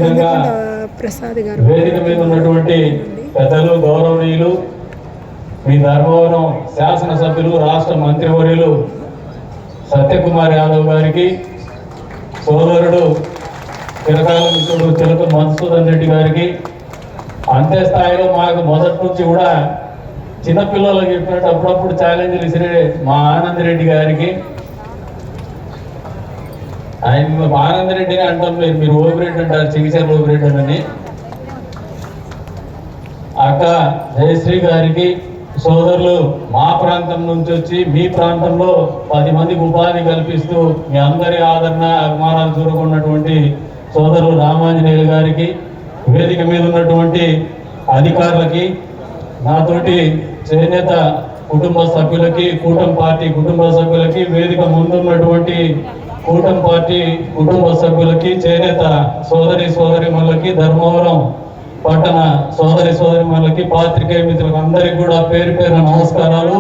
అదేవిధంగా వేదిక మీద ఉన్నటువంటి పెద్దలు గౌరవనీయులు మీ ధర్మవరం శాసనసభ్యులు రాష్ట్ర మంత్రివర్యులు సత్యకుమార్ యాదవ్ గారికి, సోదరుడు చిరకాల మిత్రుడు చిలక మధుసూదన్ రెడ్డి గారికి, అంతే స్థాయిలో మాకు మొదటి నుంచి కూడా చిన్నపిల్లలకు చెప్పినట్టు అప్పుడప్పుడు ఛాలెంజ్లు ఇసిరే మా ఆనంద్ రెడ్డి గారికి, ఆయన ఆనంద్ రెడ్డిని అంటాం, మీరు ఓపిరెడ్డి అంటారు, చిగిచర్ల ఓపిరెడ్డి అని. అక్క జయశ్రీ గారికి, సోదరులు మా ప్రాంతం నుంచి వచ్చి మీ ప్రాంతంలో 10 మందికి ఉపాధి కల్పిస్తూ మీ అందరి ఆదరణ అభిమానాలు చూరుకున్నటువంటి సోదరులు రామాంజనేయులు గారికి, వేదిక మీద ఉన్నటువంటి అధికారులకి, నాతోటి చేనేత కుటుంబ సభ్యులకి, కూటమి పార్టీ కుటుంబ సభ్యులకి, వేదిక ముందున్నటువంటి కూటమి పార్టీ కుటుంబ సభ్యులకి, చేనేత సోదరిమణులకి, ధర్మవరం పట్టణ సోదరిమణులకి, పాత్రికేయ మిత్రులకు అందరికీ కూడా పేరు పేరున నమస్కారాలు.